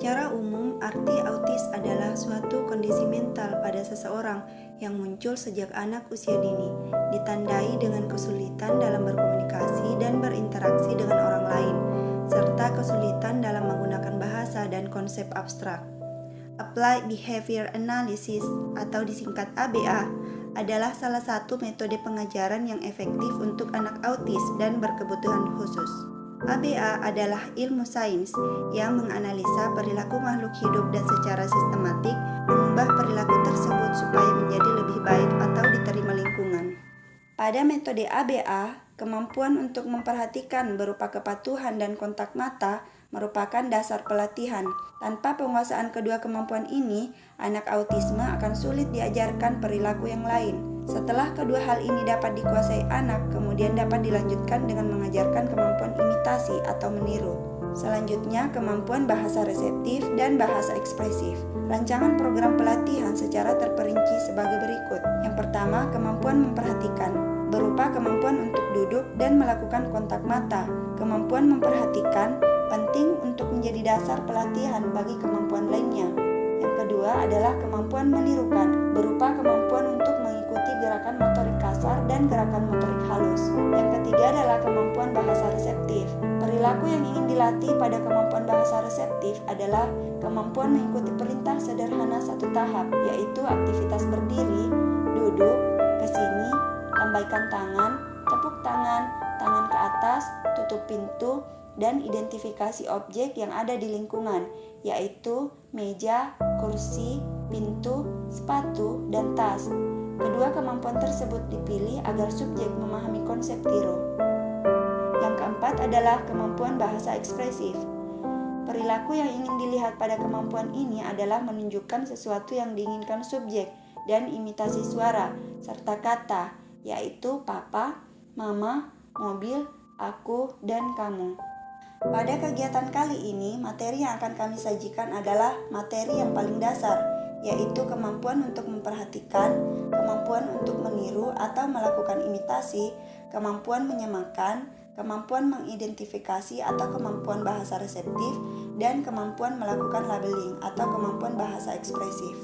Secara umum, arti autis adalah suatu kondisi mental pada seseorang yang muncul sejak anak usia dini, ditandai dengan kesulitan dalam berkomunikasi dan berinteraksi dengan orang lain, serta kesulitan dalam menggunakan bahasa dan konsep abstrak. Applied Behavior Analysis atau disingkat ABA adalah salah satu metode pengajaran yang efektif untuk anak autis dan berkebutuhan khusus. ABA adalah ilmu sains yang menganalisa perilaku makhluk hidup dan secara sistematik mengubah perilaku tersebut supaya menjadi lebih baik atau diterima lingkungan. Pada metode ABA, kemampuan untuk memperhatikan berupa kepatuhan dan kontak mata merupakan dasar pelatihan. Tanpa penguasaan kedua kemampuan ini, anak autisme akan sulit diajarkan perilaku yang lain. Setelah kedua hal ini dapat dikuasai anak, kemudian dapat dilanjutkan dengan mengajarkan kemampuan imitasi atau meniru. Selanjutnya, kemampuan bahasa reseptif dan bahasa ekspresif. Rancangan program pelatihan secara terperinci sebagai berikut. Yang pertama, kemampuan memperhatikan, berupa kemampuan untuk duduk dan melakukan kontak mata. Kemampuan memperhatikan penting untuk menjadi dasar pelatihan bagi kemampuan lainnya. Yang kedua adalah kemampuan menirukan, berupa kemampuan untuk mengikuti gerakan motorik kasar dan gerakan motorik halus. Yang ketiga adalah kemampuan bahasa reseptif. Perilaku yang ingin dilatih pada kemampuan bahasa reseptif adalah kemampuan mengikuti perintah sederhana satu tahap, yaitu aktivitas berdiri, duduk, ke sini, lambaikan tangan, tepuk tangan, tangan ke atas, tutup pintu, dan identifikasi objek yang ada di lingkungan, yaitu meja, kursi, pintu, sepatu, dan tas. Kedua kemampuan tersebut dipilih agar subjek memahami konsep tiru. Yang keempat adalah kemampuan bahasa ekspresif. Perilaku yang ingin dilihat pada kemampuan ini adalah menunjukkan sesuatu yang diinginkan subjek dan imitasi suara, serta kata, yaitu papa, mama, mobil, aku, dan kamu. Pada kegiatan kali ini, materi yang akan kami sajikan adalah materi yang paling dasar, yaitu kemampuan untuk memperhatikan, kemampuan untuk meniru atau melakukan imitasi, kemampuan menyamakan, kemampuan mengidentifikasi atau kemampuan bahasa reseptif, dan kemampuan melakukan labeling atau kemampuan bahasa ekspresif.